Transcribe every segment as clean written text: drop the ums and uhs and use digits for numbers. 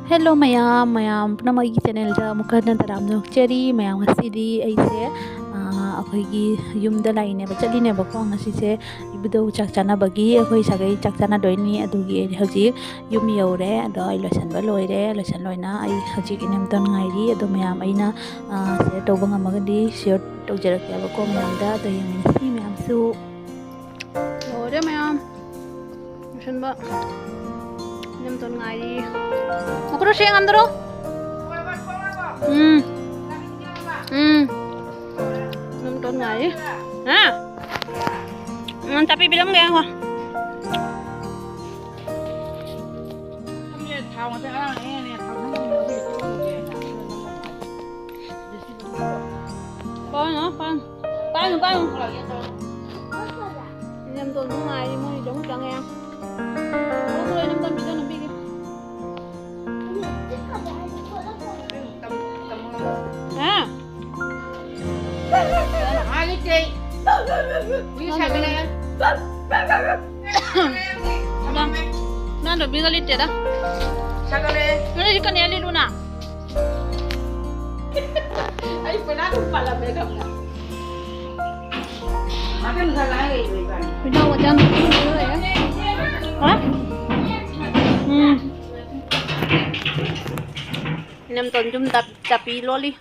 Hello mayam, mayam pranamagi channel da mukhadan taram no cheri mayam ngasidi aise akhoi yumda laine ba chali ne ba ko ngasi se ibudhou chak chanabagi akhoi sagai chak chana doini adugi hoji yum yore ado ai losan ba loire losan loina ai hoji inem ton ngairi ado mayam aina se toba ngamagadi share tawjarak ya ba ko mayam da do yemin si mayam su lore mayam losan ba inem ton ngairi aku udah siang andro. Nonton nggak sih? Nah, tapi bilang nggak apa? Pan. Ini nonton ngai mau dong jangan ya. Kalau boleh nonton kita nanti. Nah, udah bisa lihat dah. Ini ikan yang lihat na. Ayo pernah lupa lah mereka. Makan salah ini. Udah wajan dulu ya. Hah? Nem ton jum tapi loli.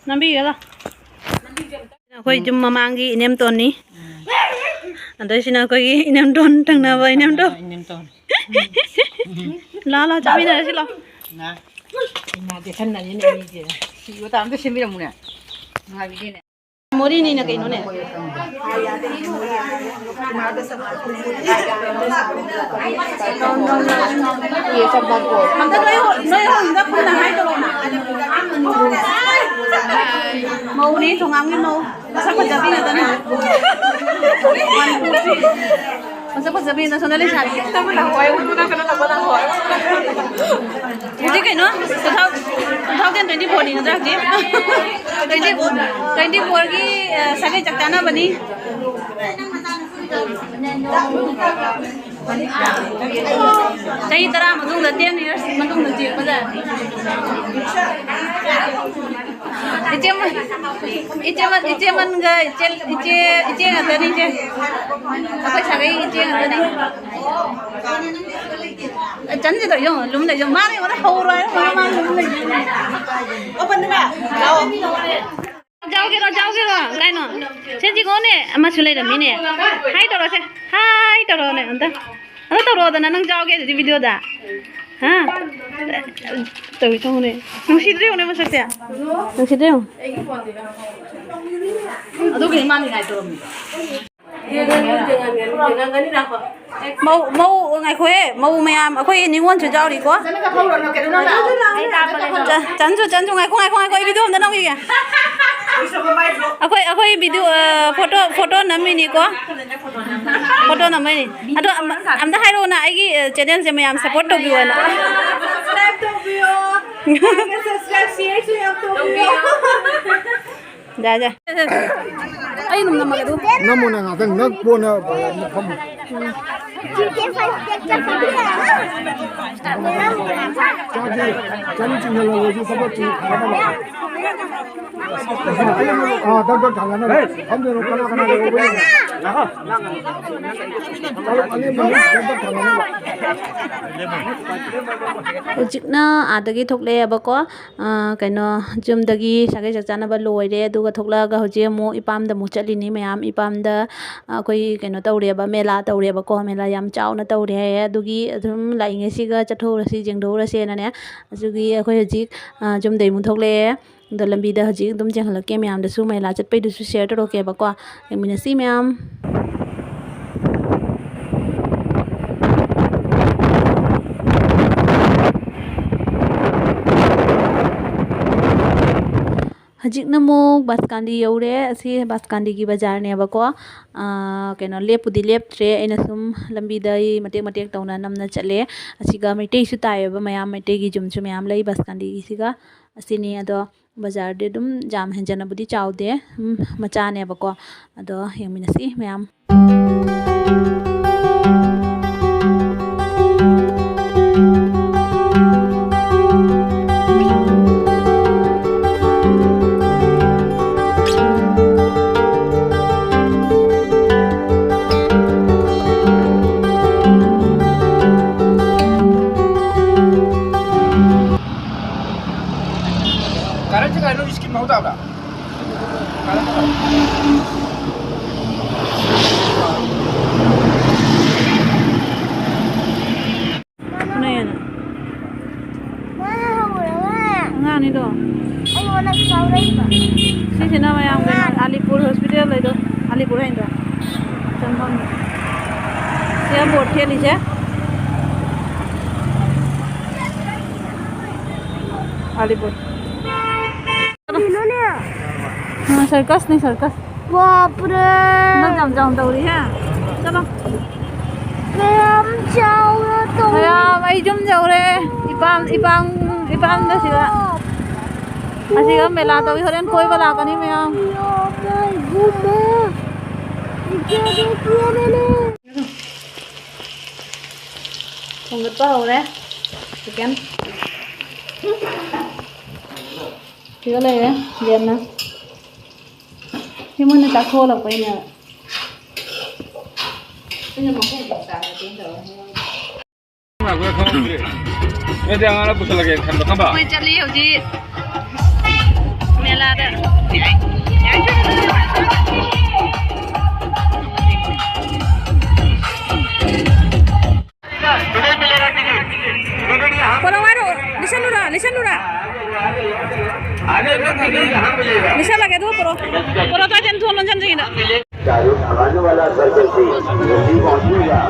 Nambi ya lah. Koi jum mamangi inem ton ni. Anda sini koi inem ton tang na ba inem ton. La tapi na sila. Na. Na de san na ni ni je. Si yo tam de simi ra mu na. Na bi ni. Mori ni na kai no ne. Ye सब बात को हम तो नोय हम तो पुना हाय तो ना mau ni thong ngi mau masa ko jabi na tan masa ko jabi na sonale sa ta mala hoy mo na kana ta bana hoy mujhe kai no 2024 ni na jak ji 24 ki sagai chakana bani Saya tera madung da 10 years madung da jir pada ice man ga ice ngata ni je apa sagai ice ngata ni chanje da yo lum da yo mare ora ho ro ma lum da open da जाओगे रो गाय न सेंजी कोने अमा सुले र मिने हाय तरो ने अंत अन तरो the नंग जाओगे दि वीडियो दा हां तो ने नुसिद्रे ने मसक्ते नुसिद्रे अदो के मानी गाय तरो मी mau ngai khoe mau mayam akhoi ningwon chu jaw ri ko chanju ngai khoi video da nang gi akhoi video photo nammi ni ko photo namai ni ado amda hairo na ai channel se mayam support to biwa na subscribe to biwa subscribe share to biwa ja ai num nam magadu namuna nga tang nag pona kham chan chin la wo ji sabot chi khama la dag thanga na ham de kana le wo na ha ale mo dag thanga na hujikna adagi thokle abako kaino jumdagi sagai chakchana ba loire aduga thoklaga hoje mo ipam da mu chalini mayam ipam da koi kaino tawre ba mela tawre ba ko mela yam chauna tawre adugi adum lainge siga chathorasi jengdorase na ne adugi koi hujik jumdai mu thokle da lambi da hujik dum jenghalake mayam da su mela chatpai du su share to ke ba ko emina si mayam hajik namuk baskandi yaure asi baskandi gi bazar ne ba ko keno lepudi leptre aina sum lambi dai matek tawna namna chale asiga maitei su tai ba mayam maitei gi jum chu mayam lei baskandi gi siga asini ado bazar de dum jam henjana budi chaude macha ne ba ko ado yemina si mayam manipuri Indra. Chambam. Saya boat here लीजिए. Alipur. हाँ circus नहीं circus. बाप रे ना जम जम दौड़ी है. चलो. मैम जाओ तो Mayam ay jum jaw re. Ipam dah sila. Asika mela tawi horen koi bala ka ni mayam. घूमे क्या देखिए मैंने Sungut pa ho re. Chicken. Tiga le re. Diam na. Himun na takho lag pa ina. Ini mau kau buka ke pintu. gue không biết. Bây giờ nó bút lagi kan bakal ba. Kau cari uji mela dah. Kalau waru, listen dulu. Listen lagi tu poro. Poro tu aja tu loncat sini. आने वाला circle से जल्दी पहुंचेगा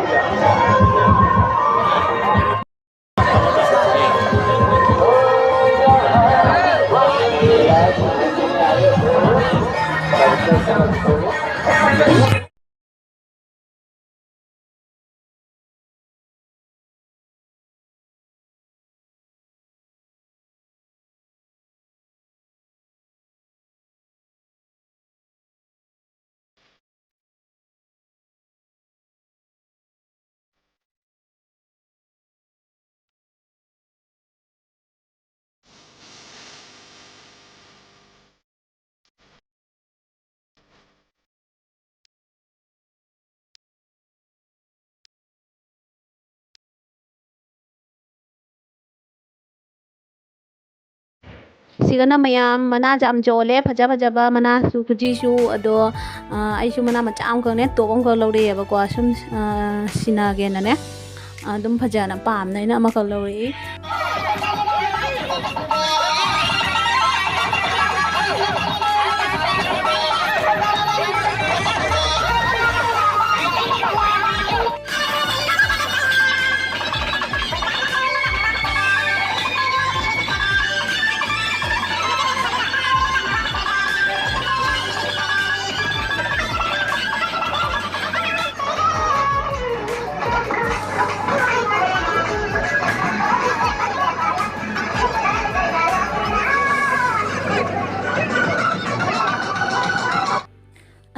Sigana mayam mana jam jole phajaba mana su kuji su ado ai su mana macham ko ne to ong ko lo re ba ko sum sina ge na ne dum phajana pam na ina ma ko lo re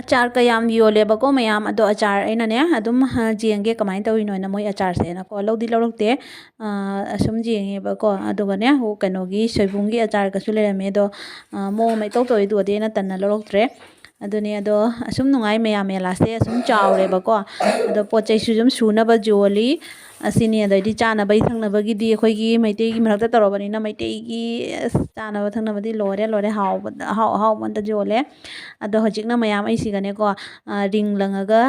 achar ka yam yole ba ko mayam ado achar aina ne adum jenge kamai tawi no na moi achar se na ko lodi lorokte asum jenge ba ko aduga ne ho kanogi soibungi achar ka sule me do mo mai to to du de na tan na loroktre aduni ado asum nungai mayam mela se asum chawre ba ko ado pochai su jum suna ba joli asini adai chana bai thangna bagi di khoi gi maite gi marakta tarobani na maite gi chana ba thangna badi lore haw man ta jole ado hojik na mayam ai sigane ko ring langaga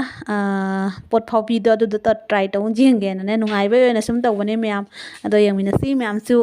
pot phaupi do adu ta try to jing ge na ne nungai bai na sum tawbane mayam ado yangmina si mayam su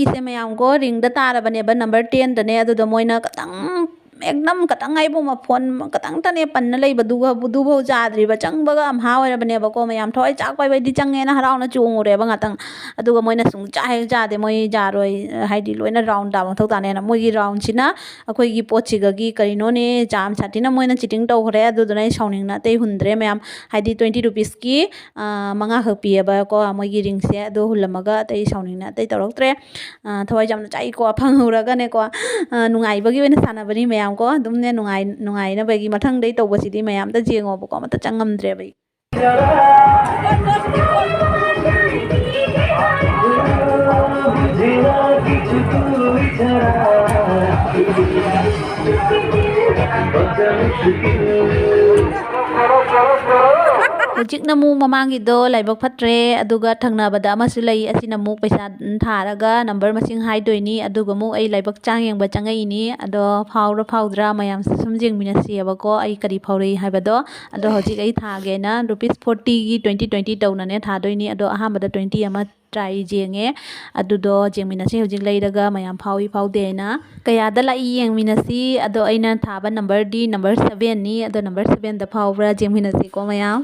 से ma'am को ring तारबने number 10 दने मोना कतंग एकदम कतंग आइबो मा phone कतंग तने पन्न लेब दुबो जाद्रिब चंगबगा am हावरबने बको ma'am थोय चाक पाइ बाइदि चंगे ना हराउना चुंगुरे बंगातंग अदुगा Moina सुंग चाहे जादे मोइ जारोय हाइदि लोइना राउंड दाम थौताने ना मोइगी राउंड सिना अखोइगी पोचिगगी करिनो ने जाम छाटिना मोइना चिटिंग तौखरे अदुदुना साउनिंगना तै हुंद्रे मैम हाइदि 20 रुपीस की मंगा हपियबा को मोइगी रिंग से अदु हुलमगा तै साउनिंगना तै तौरक्त्रे थोय जाम चाइ को फंगुरगने को नुंगाइबगी वेना सानाबनि मैम को दुमने नुंगाइ ना बगी मथंग दे तौबसिदि मैम ता जेंगो बको मता चंगमद्रे बै ꯍꯧꯖꯤꯛꯅ ꯑꯃꯨꯛ ꯃꯃꯥꯡꯒꯤꯗꯣ ꯂꯥꯏꯕꯛ ꯐꯠꯇ꯭ꯔꯦ ꯑꯗꯨꯒ ꯊꯪꯅꯕꯗ ꯑꯃꯁꯨ ꯂꯩ ꯑꯁꯤꯅ ꯑꯃꯨꯛ ꯄꯩꯁꯥ ꯊꯥꯔꯒ ꯅꯝꯕꯔ ꯃꯁꯤꯡ ꯍꯥꯏꯗꯣꯏꯅꯤ ꯑꯗꯨꯒ ꯑꯃꯨꯛ ꯑꯩ ꯂꯥꯏꯕꯛ ꯆꯥꯡ ꯌꯦꯡꯕ ꯆꯪꯉꯛꯏꯅꯤ ꯑꯗꯣ ꯐꯥꯎꯔ ꯐꯥꯎꯗ꯭ꯔꯥ ꯃꯌꯥꯝꯁꯦ ꯁꯨꯝ ꯌꯦꯡꯃꯤꯟꯅꯁꯤꯑꯕꯀꯣ ꯑꯩ ꯀꯔꯤ ꯐꯥꯎꯔꯛꯏ ꯍꯥꯏꯕꯗꯣ ꯑꯗꯣ ꯍꯧꯖꯤꯛ ꯑꯩ ꯊꯥꯒꯦꯅ ₹40ꯒꯤ 20 ꯇꯧꯅꯅꯦ ꯊꯥꯗꯣꯏꯅꯤ ꯑꯗꯣ ꯑꯍꯥꯟꯕꯗ 20 ꯑꯃ ꯇ꯭ꯔꯥꯏ ꯌꯦꯡꯉꯦ ꯑꯗꯨꯗꯣ ꯌꯦꯡꯃꯤꯟꯅꯁꯤ ꯍꯧꯖꯤꯛ ꯂꯩꯔꯒ ꯃꯌꯥꯝ ꯐꯥꯎꯏ ꯐꯥꯎꯗꯦ ꯍꯥꯏꯅ ꯀꯌꯥꯗ ꯂꯥꯛꯏ ꯌꯦꯡꯃꯤꯟꯅꯁꯤ ꯑꯗꯣ ꯑꯩꯅ ꯊꯥꯕ ꯅꯝꯕꯔꯗꯤ ꯅꯝꯕꯔ 7ꯅꯤ ꯑꯗꯣ ꯅꯝꯕꯔ 7ꯗ ꯐꯥꯎꯕ꯭ꯔꯥ ꯌꯦꯡꯃꯤꯟꯅꯁꯤꯀꯣ ꯃꯌꯥꯝ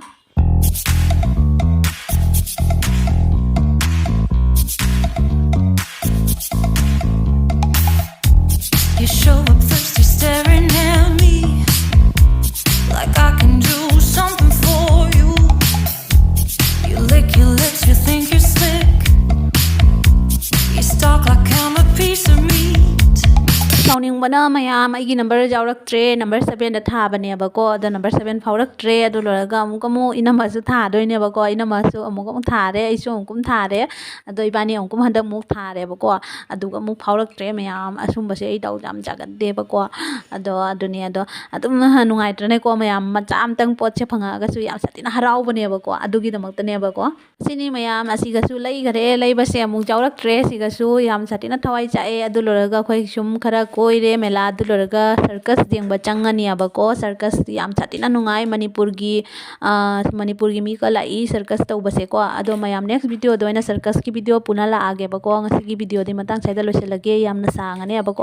You show up first, you're staring at me like I can do something for you. You lick your lips, you think you're slick. You stalk like I'm a piece of meat. ꯁꯥꯎꯅꯤꯡꯕꯅ ꯃꯌꯥꯝ ꯑꯩꯒꯤ number ꯌꯥꯎꯔꯛꯇ꯭ꯔꯦ number 7ꯗ ꯊꯥꯕꯅꯦꯕꯀꯣ ꯑꯗꯣ number 7 ꯐꯥꯎꯔꯛꯇ꯭ꯔꯦ ꯑꯗꯨ ꯂꯣꯏꯔꯒ ꯑꯃꯨꯛ ꯏꯅꯝꯃꯁꯨ ꯊꯥꯗꯣꯏꯅꯦꯕꯀꯣ ꯏꯅꯝꯃꯁꯨ ꯑꯃꯨꯛ ꯊꯥꯔꯦ ꯑꯩꯁꯨ ꯑꯃꯨꯛ ꯊꯥꯔꯦ ꯑꯗꯣ ꯏꯕꯥꯅꯤ ꯍꯟꯗꯛ ꯑꯃꯨꯛ ꯊꯥꯔꯦꯕꯀꯣ ꯑꯗꯨꯒ ꯑꯃꯨꯛ ꯐꯥꯎꯔꯛꯇ꯭ꯔꯦ ꯃꯌꯥꯝ ꯑꯁꯨꯝꯕꯁꯦ ꯑꯩ ꯗꯥꯎ ꯌꯥꯝ ꯆꯥꯒꯟꯗꯦꯕꯀꯣ ꯑꯗꯣ ꯑꯗꯨꯅꯦ ꯑꯗꯣ ꯑꯗꯨꯝ ꯅꯨꯡꯉꯥꯏꯇ꯭ꯔꯅꯦꯀꯣ ꯃꯌꯥꯝ ꯃꯆꯥ ꯑꯃꯇꯪ ꯄꯣꯠꯁꯦ ꯐꯪꯉꯛꯑꯒꯁꯨ ꯌꯥꯝ ꯁꯥꯊꯤꯅ ꯍꯔꯥꯎꯕꯅꯦꯕꯀꯣ ꯑꯗꯨꯒꯤꯗꯃꯛꯇꯅꯦꯕꯀꯣ ꯁꯤꯅꯤ ꯃꯌꯥꯝ ꯑꯁꯤꯒꯁꯨ ꯂꯩꯈꯔꯦ ꯂꯩꯕꯁꯦ ꯑꯃꯨꯛ ꯌꯥꯎꯔꯛꯇ꯭ꯔꯦ ꯁꯤꯒꯁꯨ ꯌꯥꯝ ꯁꯥꯊꯤꯅ ꯊꯋꯥꯏ ꯆꯥꯛꯑꯦ ꯑꯗꯨ ꯂꯣꯏꯔꯒ ꯑꯩꯈꯣই ꯁꯨꯝ ꯈꯔ ꯀꯣꯏꯔꯦ ꯃꯦꯂꯥ ꯑꯗꯨ ꯂꯣꯏꯔꯒ ꯁꯔꯀꯁ ꯌꯦꯡꯕ ꯆꯪꯉꯅꯤꯕꯀꯣ ꯁꯔꯀꯁ ꯌꯥꯝ ꯁꯥꯊꯤꯅ ꯅꯨꯡꯉꯥꯏ ꯃꯅꯤꯄꯨꯔꯒꯤ ꯃꯤꯒ ꯂꯥꯛꯏ ꯁꯔꯀꯁ ꯇꯧꯕꯁꯦꯀꯣ ꯑꯗꯣ ꯃꯌꯥꯝ ꯅꯦꯛꯁ ꯚꯤꯗꯤꯑꯣꯗ ꯑꯣꯏꯅ ꯁꯔꯀꯁꯀꯤ ꯚꯤꯗꯤꯑꯣ ꯄꯨꯅ ꯂꯥꯛꯑꯒꯦꯕꯀꯣ ꯉꯁꯤꯒꯤ ꯚꯤꯗꯤꯑꯣꯗꯤ ꯃꯇꯥꯡ ꯁ꯭ꯋꯥꯏꯗ ꯂꯣꯏꯁꯤꯜꯂꯒꯦ ꯌꯥꯝꯅ ꯁꯥꯡꯉꯅꯦꯕꯀꯣ